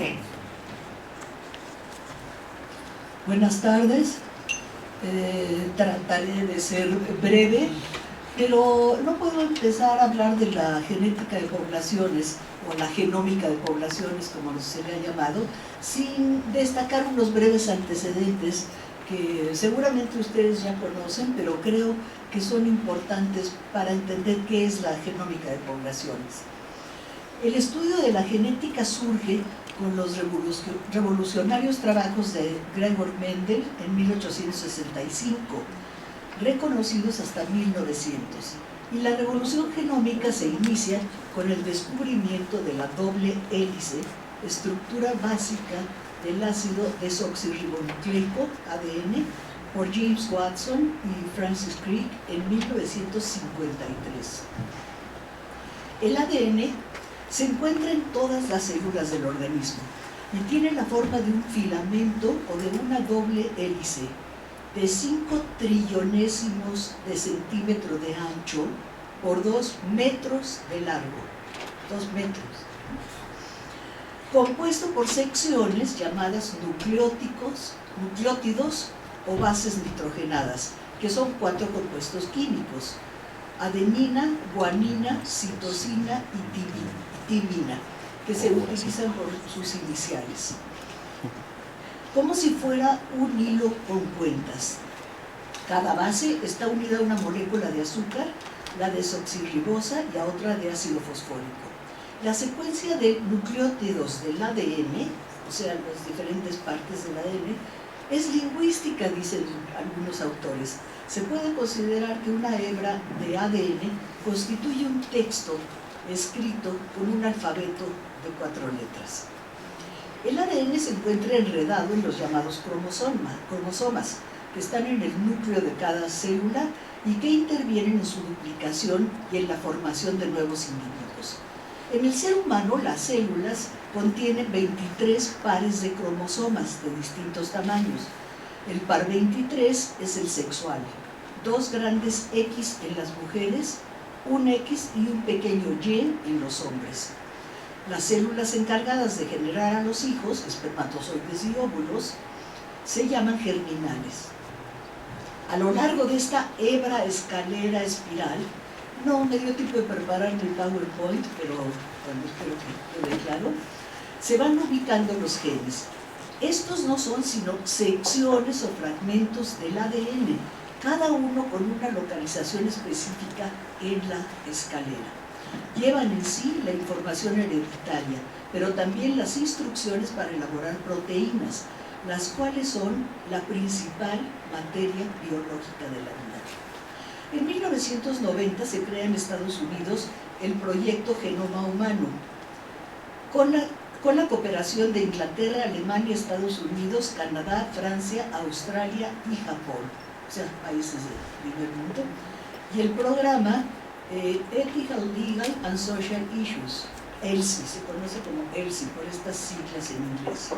Sí. Buenas tardes. Trataré de ser breve, pero no puedo empezar a hablar de la genética de poblaciones o la genómica de poblaciones, como se le ha llamado, sin destacar unos breves antecedentes que seguramente ustedes ya conocen, pero creo que son importantes para entender qué es la genómica de poblaciones. El estudio de la genética surge con los revolucionarios trabajos de Gregor Mendel en 1865, reconocidos hasta 1900. Y la revolución genómica se inicia con el descubrimiento de la doble hélice, estructura básica del ácido desoxirribonucleico, ADN, por James Watson y Francis Crick en 1953. El ADN se encuentra en todas las células del organismo y tiene la forma de un filamento o de una doble hélice de 5 trillonésimos de centímetro de ancho por 2 metros de largo, 2 metros, compuesto por secciones llamadas nucleótidos o bases nitrogenadas, que son 4 compuestos químicos: adenina, guanina, citosina y timina, que se utilizan por sus iniciales, como si fuera un hilo con cuentas. Cada base está unida a una molécula de azúcar, la desoxirribosa, y a otra de ácido fosfórico. La secuencia de nucleótidos del ADN, o sea, las diferentes partes del ADN, es lingüística, dicen algunos autores. Se puede considerar que una hebra de ADN constituye un texto escrito con un alfabeto de 4 letras. El ADN se encuentra enredado en los llamados cromosomas, que están en el núcleo de cada célula y que intervienen en su duplicación y en la formación de nuevos individuos. En el ser humano, las células contienen 23 pares de cromosomas de distintos tamaños. El par 23 es el sexual, 2 grandes X en las mujeres, un X y un pequeño Y en los hombres. Las células encargadas de generar a los hijos, espermatozoides y óvulos, se llaman germinales. A lo largo de esta hebra escalera espiral, no me dio tiempo de preparar el PowerPoint, pero bueno, espero que quede claro, se van ubicando los genes. Estos no son sino secciones o fragmentos del ADN, cada uno con una localización específica en la escalera. Llevan en sí la información hereditaria, pero también las instrucciones para elaborar proteínas, las cuales son la principal materia biológica de la vida. En 1990 se crea en Estados Unidos el proyecto Genoma Humano, con la cooperación de Inglaterra, Alemania, Estados Unidos, Canadá, Francia, Australia y Japón, o sea, países del primer mundo, y el programa Ethical, Legal and Social Issues, ELSI, se conoce como ELSI por estas siglas en inglés,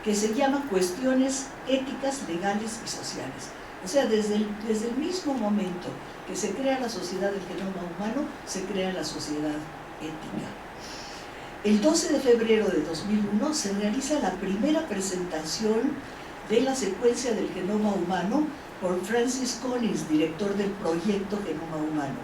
que se llama Cuestiones Éticas, Legales y Sociales. O sea, desde el mismo momento que se crea la sociedad del genoma humano, se crea la sociedad ética. El 12 de febrero de 2001 se realiza la primera presentación de la secuencia del genoma humano por Francis Collins, director del proyecto Genoma Humano,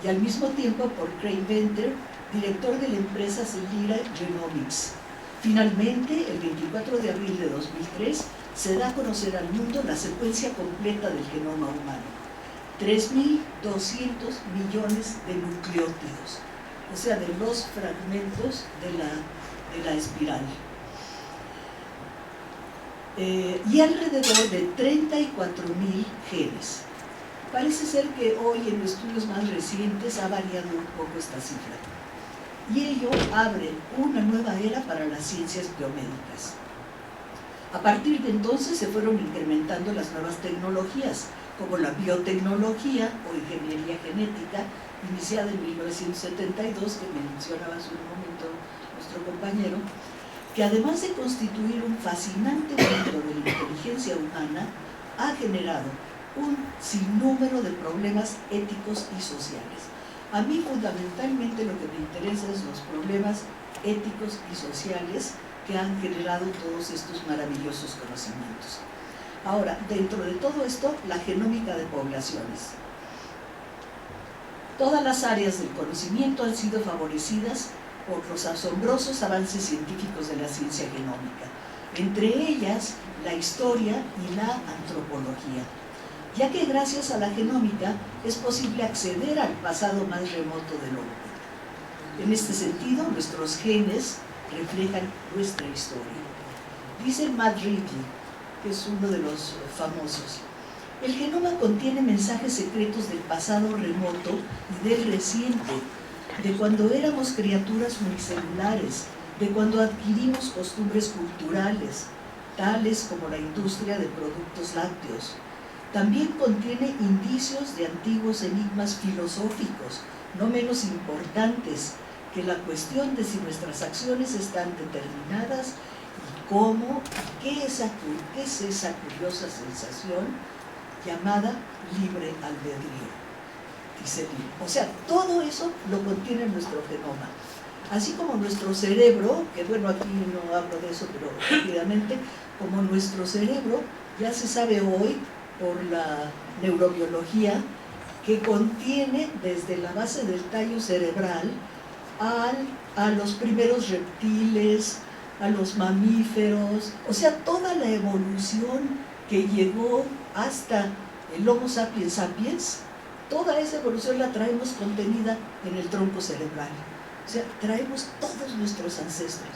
y al mismo tiempo por Craig Venter, director de la empresa Celira Genomics. Finalmente, el 24 de abril de 2003, se da a conocer al mundo la secuencia completa del genoma humano: 3.200 millones de nucleótidos, o sea, de los fragmentos de la espiral. Y alrededor de 34.000 genes. Parece ser que hoy en estudios más recientes ha variado un poco esta cifra. Y ello abre una nueva era para las ciencias biomédicas. A partir de entonces se fueron incrementando las nuevas tecnologías, como la biotecnología o ingeniería genética, iniciada en 1972, que mencionaba hace un momento nuestro compañero, que además de constituir un fascinante mundo de la inteligencia humana, ha generado un sinnúmero de problemas éticos y sociales. A mí fundamentalmente lo que me interesa es los problemas éticos y sociales que han generado todos estos maravillosos conocimientos. Ahora, dentro de todo esto, la genómica de poblaciones. Todas las áreas del conocimiento han sido favorecidas por los asombrosos avances científicos de la ciencia genómica, entre ellas la historia y la antropología, ya que gracias a la genómica es posible acceder al pasado más remoto del hombre. En este sentido, nuestros genes reflejan nuestra historia. Dice Matt Ridley, que es uno de los famosos: el genoma contiene mensajes secretos del pasado remoto y del reciente, de cuando éramos criaturas unicelulares, de cuando adquirimos costumbres culturales, tales como la industria de productos lácteos. También contiene indicios de antiguos enigmas filosóficos, no menos importantes que la cuestión de si nuestras acciones están determinadas y cómo, qué es esa curiosa sensación llamada libre albedrío, dice Lee. O sea, todo eso lo contiene nuestro genoma. Así como nuestro cerebro, que bueno, aquí no hablo de eso, pero rápidamente, como nuestro cerebro ya se sabe hoy por la neurobiología que contiene desde la base del tallo cerebral a los primeros reptiles, a los mamíferos, o sea, toda la evolución que llegó hasta el Homo sapiens sapiens, toda esa evolución la traemos contenida en el tronco cerebral. O sea, traemos todos nuestros ancestros.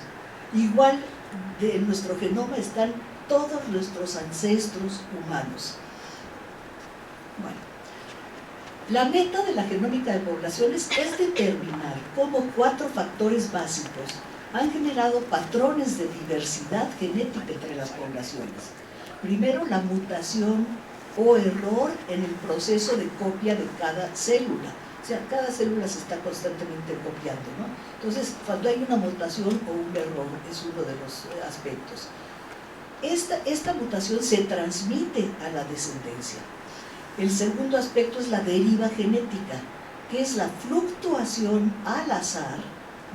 Igual en nuestro genoma están todos nuestros ancestros humanos. Bueno, la meta de la genómica de poblaciones es determinar cómo 4 factores básicos han generado patrones de diversidad genética entre las poblaciones. Primero, la mutación o error en el proceso de copia de cada célula. O sea, cada célula se está constantemente copiando, ¿no? Entonces, cuando hay una mutación o un error, es uno de los aspectos. Esta mutación se transmite a la descendencia. El segundo aspecto es la deriva genética, que es la fluctuación al azar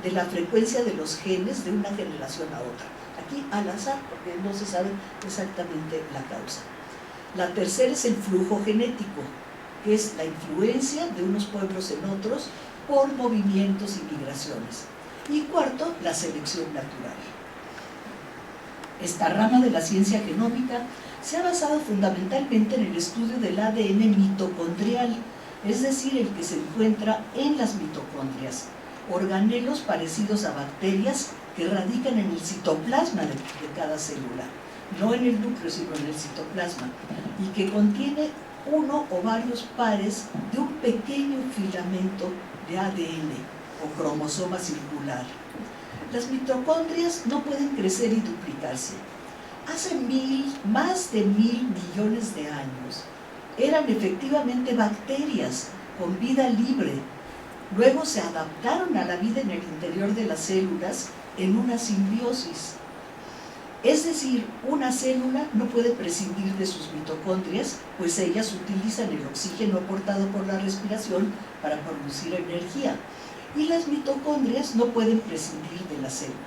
de la frecuencia de los genes de una generación a otra. Aquí al azar, porque no se sabe exactamente la causa. La tercera es el flujo genético, que es la influencia de unos pueblos en otros por movimientos y migraciones. Y cuarto, la selección natural. Esta rama de la ciencia genómica se ha basado fundamentalmente en el estudio del ADN mitocondrial, es decir, el que se encuentra en las mitocondrias, organelos parecidos a bacterias que radican en el citoplasma de cada célula, no en el núcleo, sino en el citoplasma, y que contiene uno o varios pares de un pequeño filamento de ADN o cromosoma circular. Las mitocondrias no pueden crecer y duplicarse. Hace más de 1000 millones de años eran efectivamente bacterias con vida libre. Luego se adaptaron a la vida en el interior de las células en una simbiosis. Es decir, una célula no puede prescindir de sus mitocondrias, pues ellas utilizan el oxígeno aportado por la respiración para producir energía. Y las mitocondrias no pueden prescindir de la célula.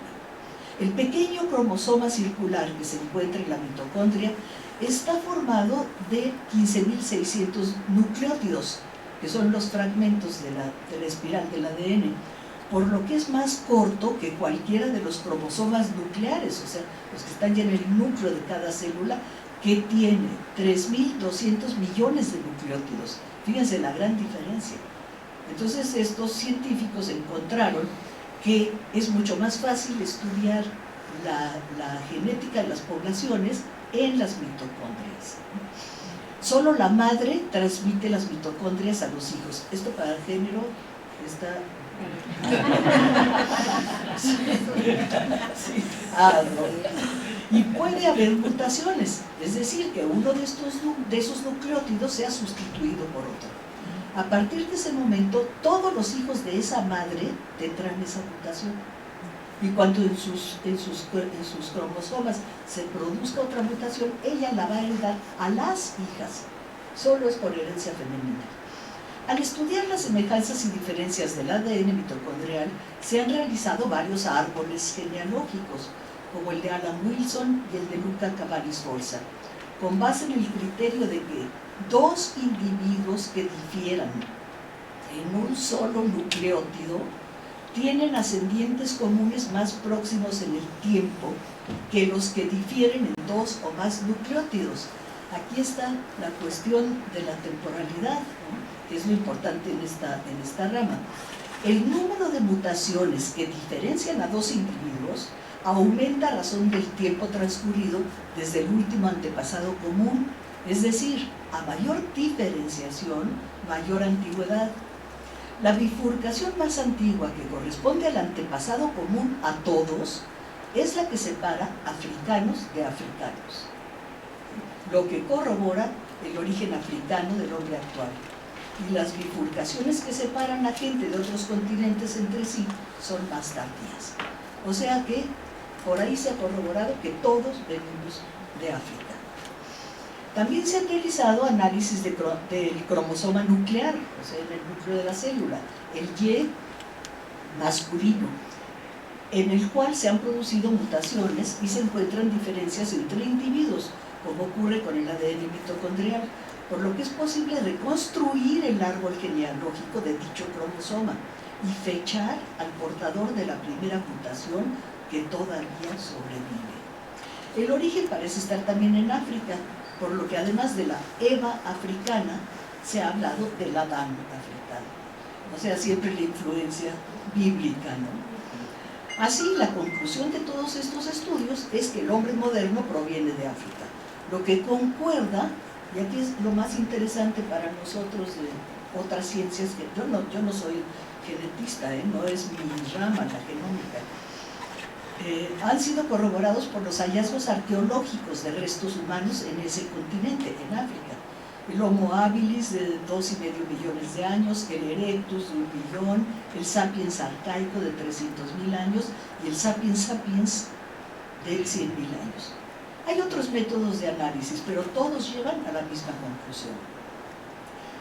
El pequeño cromosoma circular que se encuentra en la mitocondria está formado de 15.600 nucleótidos, que son los fragmentos de la espiral del ADN, por lo que es más corto que cualquiera de los cromosomas nucleares, o sea, los que están ya en el núcleo de cada célula, que tiene 3.200 millones de nucleótidos. Fíjense la gran diferencia. Entonces estos científicos encontraron que es mucho más fácil estudiar la genética de las poblaciones en las mitocondrias. Solo la madre transmite las mitocondrias a los hijos. Esto para el género está... Sí. No. Y puede haber mutaciones, es decir, que uno de esos nucleótidos sea sustituido por otro. A partir de ese momento, todos los hijos de esa madre tendrán esa mutación. Y cuando en sus cromosomas se produzca otra mutación, ella la va a heredar a las hijas. Solo es por herencia femenina. Al estudiar las semejanzas y diferencias del ADN mitocondrial, se han realizado varios árboles genealógicos, como el de Alan Wilson y el de Luca Cavalli-Sforza, con base en el criterio de que dos individuos que difieran en un solo nucleótido tienen ascendientes comunes más próximos en el tiempo que los que difieren en dos o más nucleótidos. Aquí está la cuestión de la temporalidad, ¿no?, que es lo importante en esta rama. El número de mutaciones que diferencian a dos individuos aumenta a razón del tiempo transcurrido desde el último antepasado común, es decir, a mayor diferenciación, mayor antigüedad. La bifurcación más antigua, que corresponde al antepasado común a todos, es la que separa africanos de africanos, lo que corrobora el origen africano del hombre actual. Y las bifurcaciones que separan a gente de otros continentes entre sí son más tardías. O sea que por ahí se ha corroborado que todos venimos de África. También se han realizado análisis del cromosoma nuclear, o sea, en el núcleo de la célula, el Y masculino, en el cual se han producido mutaciones y se encuentran diferencias entre individuos, como ocurre con el ADN mitocondrial, por lo que es posible reconstruir el árbol genealógico de dicho cromosoma y fechar al portador de la primera mutación que todavía sobrevive. El origen parece estar también en África, por lo que además de la Eva africana, se ha hablado del Adán africano. O sea, siempre la influencia bíblica, ¿no? Así, la conclusión de todos estos estudios es que el hombre moderno proviene de África, lo que concuerda, y aquí es lo más interesante para nosotros de otras ciencias, que yo no soy genetista, no es mi rama, la genómica, han sido corroborados por los hallazgos arqueológicos de restos humanos en ese continente, en África. El Homo habilis de 2,5 millones de años, el Erectus de 1 millón, el Sapiens arcaico de 300.000 años y el Sapiens sapiens de 100.000 años. Hay otros métodos de análisis, pero todos llevan a la misma conclusión.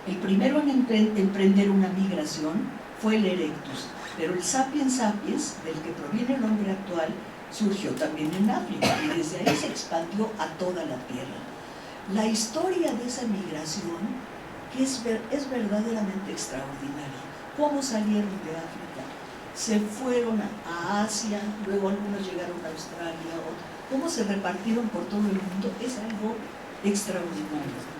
El primero en emprender una migración fue el Erectus, pero el Sapiens sapiens, del que proviene el hombre actual, surgió también en África y desde ahí se expandió a toda la Tierra. La historia de esa migración que es verdaderamente extraordinaria. ¿Cómo salieron de África? Se fueron a Asia, luego algunos llegaron a Australia, cómo se repartieron por todo el mundo, es algo extraordinario.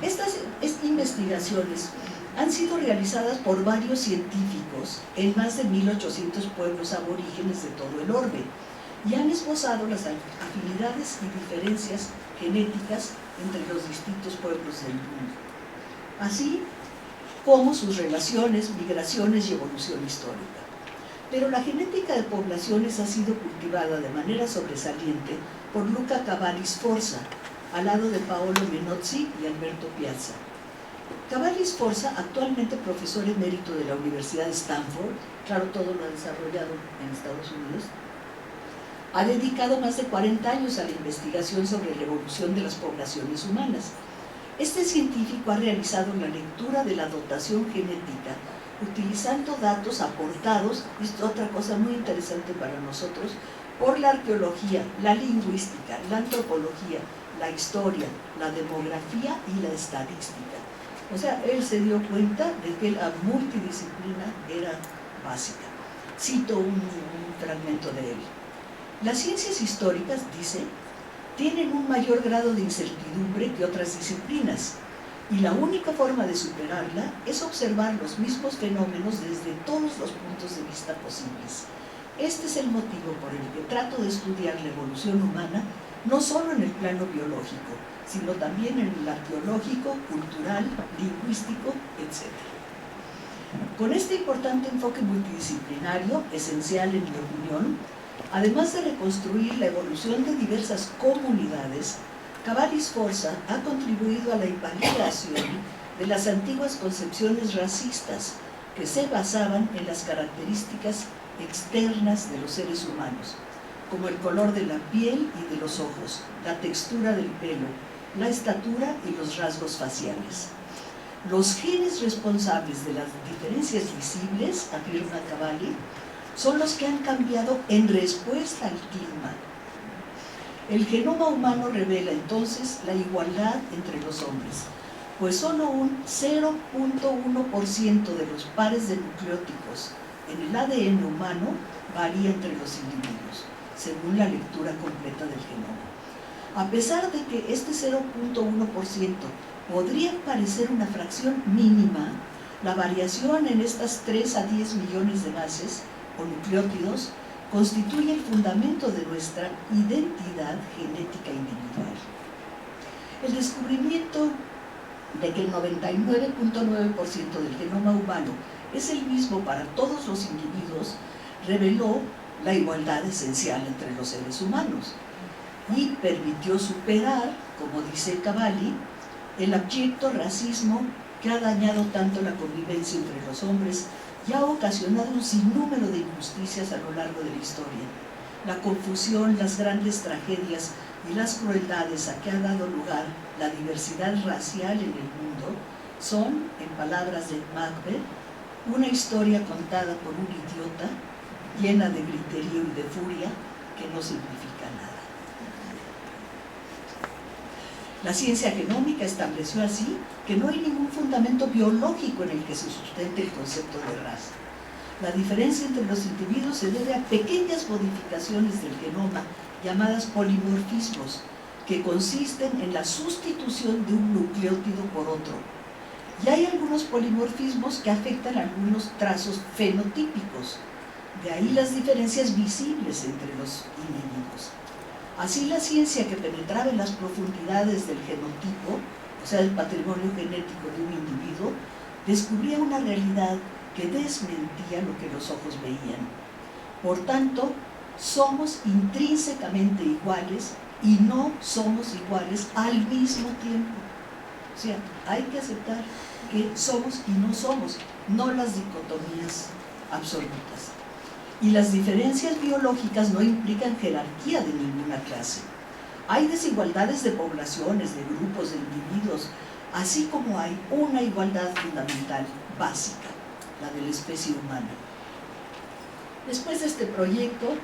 Estas investigaciones han sido realizadas por varios científicos en más de 1.800 pueblos aborígenes de todo el orbe y han esbozado las afinidades y diferencias genéticas entre los distintos pueblos del mundo, así como sus relaciones, migraciones y evolución histórica. Pero la genética de poblaciones ha sido cultivada de manera sobresaliente por Luca Cavalli-Sforza, al lado de Paolo Menozzi y Alberto Piazza. Cavalli-Sforza, actualmente profesor emérito de la Universidad de Stanford, claro, todo lo ha desarrollado en Estados Unidos, ha dedicado más de 40 años a la investigación sobre la evolución de las poblaciones humanas. Este científico ha realizado la lectura de la dotación genética utilizando datos aportados, esto es otra cosa muy interesante para nosotros, por la arqueología, la lingüística, la antropología, la historia, la demografía y la estadística. O sea, él se dio cuenta de que la multidisciplina era básica. Cito un fragmento de él. Las ciencias históricas, dice, tienen un mayor grado de incertidumbre que otras disciplinas, y la única forma de superarla es observar los mismos fenómenos desde todos los puntos de vista posibles. Este es el motivo por el que trato de estudiar la evolución humana, no solo en el plano biológico, sino también en el arqueológico, cultural, lingüístico, etc. Con este importante enfoque multidisciplinario, esencial en mi opinión, además de reconstruir la evolución de diversas comunidades, Cavalli-Sforza ha contribuido a la invalidación de las antiguas concepciones racistas que se basaban en las características externas de los seres humanos, como el color de la piel y de los ojos, la textura del pelo, la estatura y los rasgos faciales. Los genes responsables de las diferencias visibles, afirma Cavalli, son los que han cambiado en respuesta al clima. El genoma humano revela entonces la igualdad entre los hombres, pues solo un 0.1% de los pares de nucleóticos en el ADN humano varía entre los individuos, según la lectura completa del genoma. A pesar de que este 0.1% podría parecer una fracción mínima, la variación en estas 3 a 10 millones de bases o nucleótidos constituye el fundamento de nuestra identidad genética individual. El descubrimiento de que el 99.9% del genoma humano es el mismo para todos los individuos reveló la igualdad esencial entre los seres humanos y permitió superar, como dice Cavalli, el abyecto racismo que ha dañado tanto la convivencia entre los hombres y ha ocasionado un sinnúmero de injusticias a lo largo de la historia. La confusión, las grandes tragedias y las crueldades a que ha dado lugar la diversidad racial en el mundo son, en palabras de Macbeth, una historia contada por un idiota, llena de griterío y de furia, que no significa nada. La ciencia genómica estableció así que no hay ningún fundamento biológico en el que se sustente el concepto de raza. La diferencia entre los individuos se debe a pequeñas modificaciones del genoma, llamadas polimorfismos, que consisten en la sustitución de un nucleótido por otro. Y hay algunos polimorfismos que afectan algunos trazos fenotípicos, de ahí las diferencias visibles entre los individuos. Así, la ciencia que penetraba en las profundidades del genotipo, o sea, el patrimonio genético de un individuo, descubría una realidad que desmentía lo que los ojos veían. Por tanto, somos intrínsecamente iguales y no somos iguales al mismo tiempo. O sea, hay que aceptar que somos y no somos, no las dicotomías absolutas. Y las diferencias biológicas no implican jerarquía de ninguna clase. Hay desigualdades de poblaciones, de grupos, de individuos, así como hay una igualdad fundamental, básica, la de la especie humana. Después de este proyecto,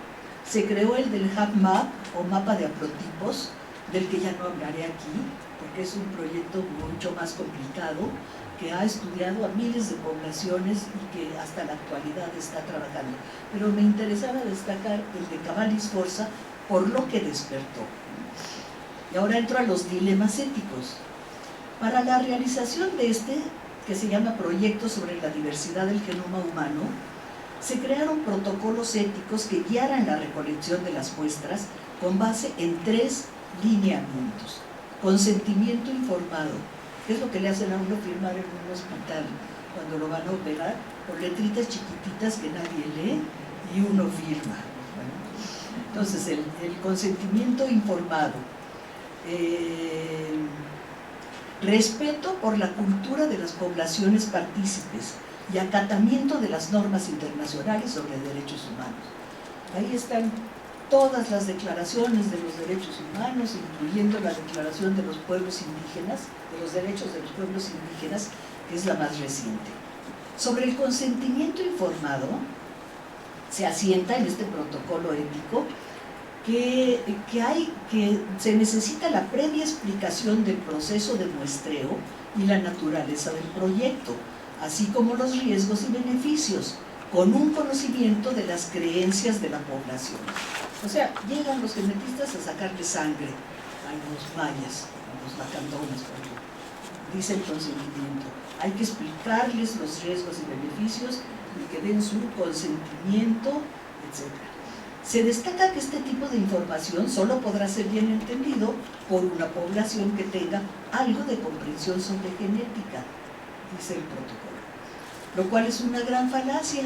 se creó el del HapMap, o mapa de haplotipos, del que ya no hablaré aquí, porque es un proyecto mucho más complicado, que ha estudiado a miles de poblaciones y que hasta la actualidad está trabajando. Pero me interesaba destacar el de Cavalli Sforza por lo que despertó. Y ahora entro a los dilemas éticos. Para la realización de este, que se llama Proyecto sobre la diversidad del genoma humano, se crearon protocolos éticos que guiaran la recolección de las muestras con base en 3 lineamientos. Consentimiento informado, que es lo que le hacen a uno firmar en un hospital cuando lo van a operar, por letritas chiquititas que nadie lee y uno firma. Bueno, entonces, el consentimiento informado, respeto por la cultura de las poblaciones partícipes y acatamiento de las normas internacionales sobre derechos humanos. Ahí están todas las declaraciones de los derechos humanos, incluyendo la Declaración de los Pueblos Indígenas, de los Derechos de los Pueblos Indígenas, que es la más reciente. Sobre el consentimiento informado, se asienta en este protocolo ético que se necesita la previa explicación del proceso de muestreo y la naturaleza del proyecto, así como los riesgos y beneficios, con un conocimiento de las creencias de la población. O sea, llegan los genetistas a sacarle sangre a los mayas, a los lacandones, por ejemplo. Dice el consentimiento. Hay que explicarles los riesgos y beneficios y que den su consentimiento, etc. Se destaca que este tipo de información solo podrá ser bien entendido por una población que tenga algo de comprensión sobre genética, dice el protocolo. Lo cual es una gran falacia,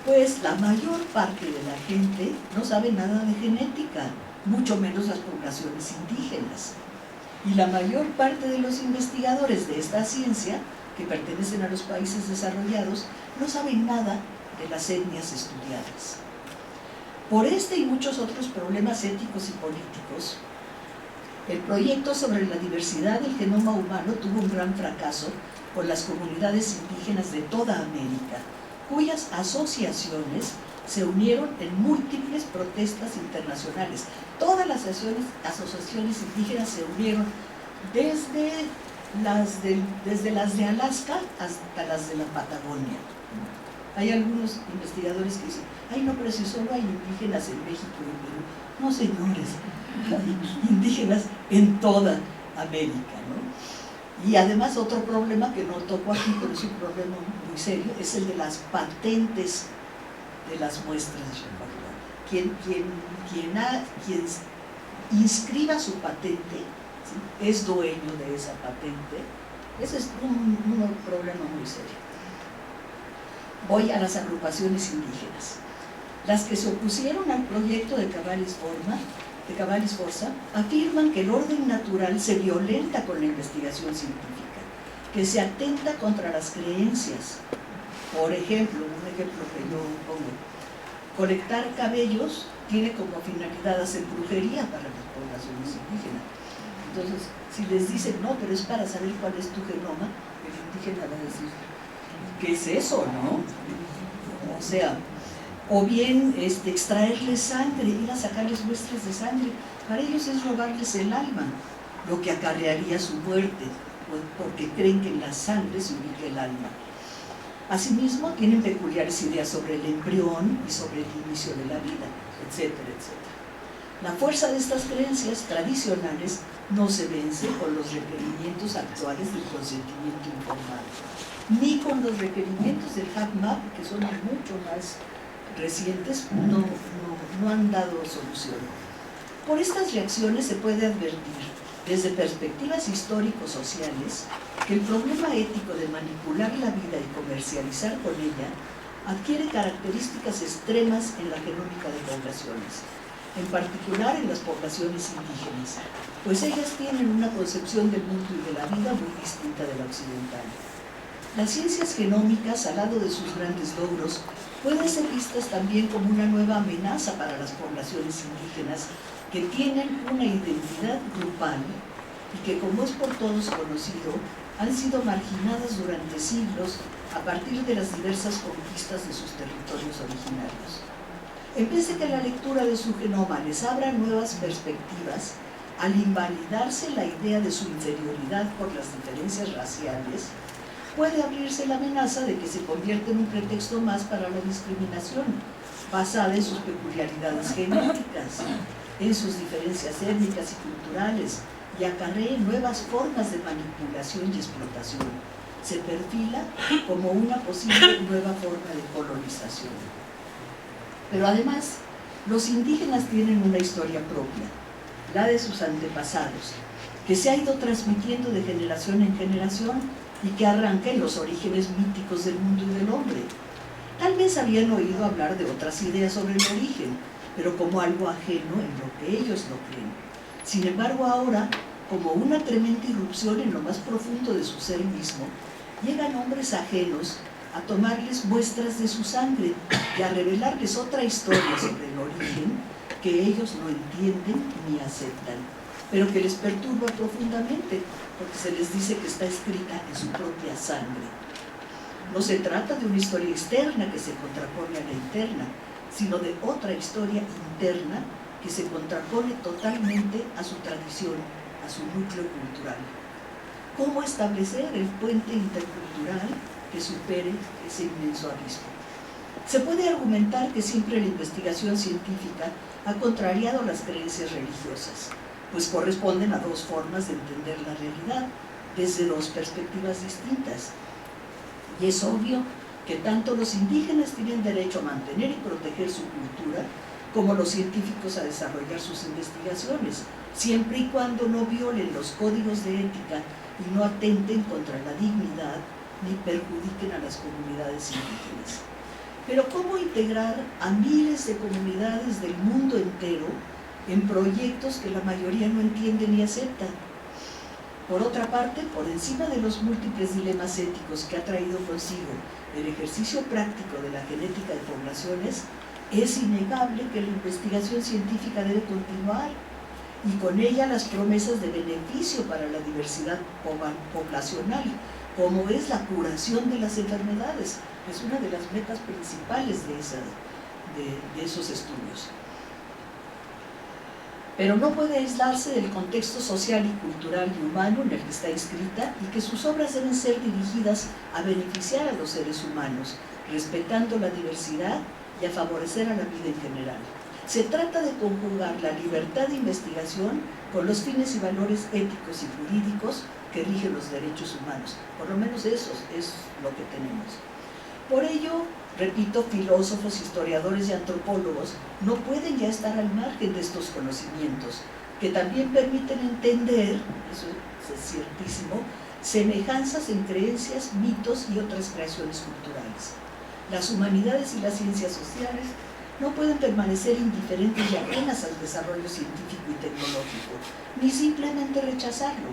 pues la mayor parte de la gente no sabe nada de genética, mucho menos las poblaciones indígenas. Y la mayor parte de los investigadores de esta ciencia, que pertenecen a los países desarrollados, no saben nada de las etnias estudiadas. Por este y muchos otros problemas éticos y políticos, El proyecto sobre la diversidad del genoma humano tuvo un gran fracaso con las comunidades indígenas de toda América, cuyas asociaciones se unieron en múltiples protestas internacionales. Todas las asociaciones indígenas se unieron desde las de Alaska hasta las de la Patagonia. Hay algunos investigadores que dicen, ay no, pero si solo hay indígenas en México y en Perú. No, señores, hay indígenas en toda América, ¿no? Y además otro problema que no toco aquí, pero es un problema muy serio, es el de las patentes de las muestras. Quien inscriba su patente, ¿sí?, es dueño de esa patente. Ese es un problema muy serio. Voy a las agrupaciones indígenas. Las que se opusieron al proyecto de Cavallis Forza afirman que el orden natural se violenta con la investigación científica, que se atenta contra las creencias. Por ejemplo, un ejemplo que yo pongo, colectar cabellos tiene como finalidad hacer brujería para las poblaciones indígenas. Entonces, si les dicen, no, pero es para saber cuál es tu genoma, el indígena va a decir, ¿qué es eso, no? O sea, o bien extraerles sangre, ir a sacarles muestras de sangre, para ellos es robarles el alma, lo que acarrearía su muerte, porque creen que en la sangre se ubica el alma. Asimismo, tienen peculiares ideas sobre el embrión y sobre el inicio de la vida, etcétera, etcétera. La fuerza de estas creencias tradicionales no se vence con los requerimientos actuales del consentimiento informado, ni con los requerimientos del HACMAP, que son mucho más recientes, no han dado solución. Por estas reacciones se puede advertir, desde perspectivas histórico-sociales, que el problema ético de manipular la vida y comercializar con ella adquiere características extremas en la genómica de poblaciones, en particular en las poblaciones indígenas, pues ellas tienen una concepción del mundo y de la vida muy distinta de la occidental. Las ciencias genómicas, al lado de sus grandes logros, pueden ser vistas también como una nueva amenaza para las poblaciones indígenas que tienen una identidad grupal y que, como es por todos conocido, han sido marginadas durante siglos a partir de las diversas conquistas de sus territorios originarios. En vez de que la lectura de su genoma les abra nuevas perspectivas, al invalidarse la idea de su inferioridad por las diferencias raciales, puede abrirse la amenaza de que se convierta en un pretexto más para la discriminación, basada en sus peculiaridades genéticas, en sus diferencias étnicas y culturales, y acarree nuevas formas de manipulación y explotación. Se perfila como una posible nueva forma de colonización. Pero además, los indígenas tienen una historia propia, la de sus antepasados, que se ha ido transmitiendo de generación en generación y que arranca en los orígenes míticos del mundo y del hombre. Tal vez habían oído hablar de otras ideas sobre el origen, pero como algo ajeno en lo que ellos no creen. Sin embargo, ahora, como una tremenda irrupción en lo más profundo de su ser mismo, llegan hombres ajenos a tomarles muestras de su sangre y a revelarles otra historia sobre el origen que ellos no entienden ni aceptan, pero que les perturba profundamente, porque se les dice que está escrita en su propia sangre. No se trata de una historia externa que se contrapone a la interna, sino de otra historia interna que se contrapone totalmente a su tradición, a su núcleo cultural. ¿Cómo establecer el puente intercultural que supere ese inmenso abismo? Se puede argumentar que siempre la investigación científica ha contrariado las creencias religiosas, pues corresponden a dos formas de entender la realidad, desde dos perspectivas distintas. Y es obvio que tanto los indígenas tienen derecho a mantener y proteger su cultura, como los científicos a desarrollar sus investigaciones, siempre y cuando no violen los códigos de ética y no atenten contra la dignidad ni perjudiquen a las comunidades indígenas. Pero ¿cómo integrar a miles de comunidades del mundo entero en proyectos que la mayoría no entiende ni acepta? Por otra parte, por encima de los múltiples dilemas éticos que ha traído consigo el ejercicio práctico de la genética de poblaciones, es innegable que la investigación científica debe continuar. y con ella las promesas de beneficio para la diversidad poblacional, como es la curación de las enfermedades. Es una de las metas principales de esos estudios. Pero no puede aislarse del contexto social y cultural y humano en el que está inscrita, y que sus obras deben ser dirigidas a beneficiar a los seres humanos, respetando la diversidad y a favorecer a la vida en general. Se trata de conjugar la libertad de investigación con los fines y valores éticos y jurídicos que rigen los derechos humanos. Por lo menos eso es lo que tenemos. Por ello, repito, filósofos, historiadores y antropólogos no pueden ya estar al margen de estos conocimientos, que también permiten entender, eso es ciertísimo, semejanzas en creencias, mitos y otras creaciones culturales. Las humanidades y las ciencias sociales no pueden permanecer indiferentes y ajenas al desarrollo científico y tecnológico, ni simplemente rechazarlo.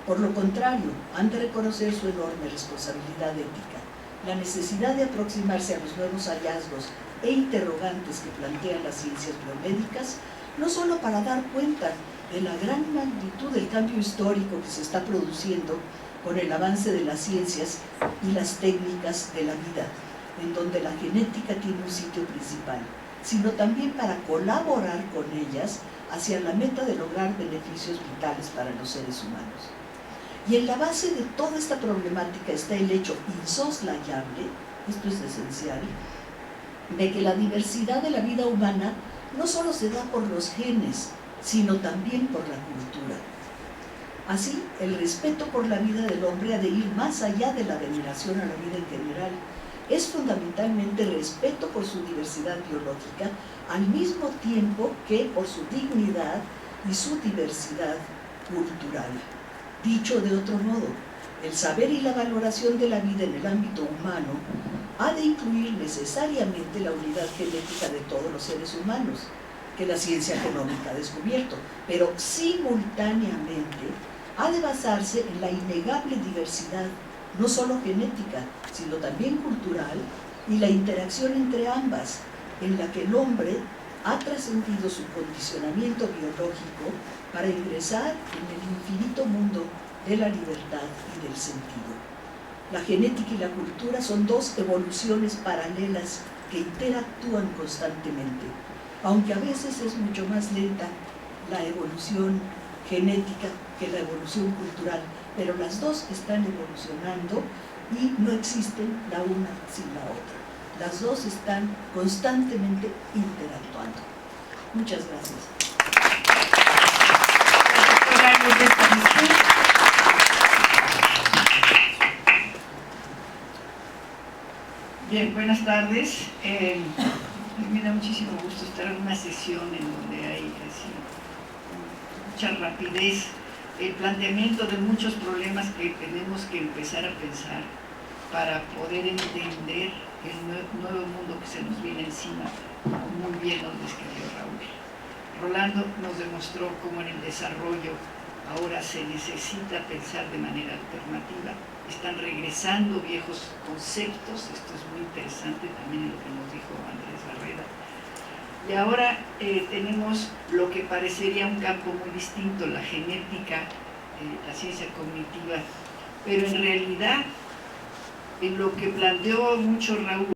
Por lo contrario, han de reconocer su enorme responsabilidad ética, la necesidad de aproximarse a los nuevos hallazgos e interrogantes que plantean las ciencias biomédicas, no solo para dar cuenta de la gran magnitud del cambio histórico que se está produciendo con el avance de las ciencias y las técnicas de la vida, en donde la genética tiene un sitio principal, sino también para colaborar con ellas hacia la meta de lograr beneficios vitales para los seres humanos. Y en la base de toda esta problemática está el hecho insoslayable, esto es esencial, de que la diversidad de la vida humana no solo se da por los genes, sino también por la cultura. Así, el respeto por la vida del hombre ha de ir más allá de la veneración a la vida en general. Es fundamentalmente respeto por su diversidad biológica, al mismo tiempo que por su dignidad y su diversidad cultural. Dicho de otro modo, el saber y la valoración de la vida en el ámbito humano ha de incluir necesariamente la unidad genética de todos los seres humanos, que la ciencia genómica ha descubierto, pero simultáneamente ha de basarse en la innegable diversidad, no solo genética, sino también cultural, y la interacción entre ambas, en la que el hombre ha trascendido su condicionamiento biológico para ingresar en el infinito mundo de la libertad y del sentido. La genética y la cultura son dos evoluciones paralelas que interactúan constantemente, aunque a veces es mucho más lenta la evolución genética que la evolución cultural, pero las dos están evolucionando y no existen la una sin la otra. Las dos están constantemente interactuando. Muchas gracias. Bien, buenas tardes. Me da muchísimo gusto estar en una sesión en donde hay así, mucha rapidez, el planteamiento de muchos problemas que tenemos que empezar a pensar para poder entender el nuevo mundo que se nos viene encima, como muy bien nos describió Raúl. Rolando nos demostró cómo en el desarrollo ahora se necesita pensar de manera alternativa. Están regresando viejos conceptos, esto es muy interesante también lo que nos dijo Andrés Barrera. Y ahora tenemos lo que parecería un campo muy distinto, la genética, la ciencia cognitiva, pero en realidad en lo que planteó mucho Raúl,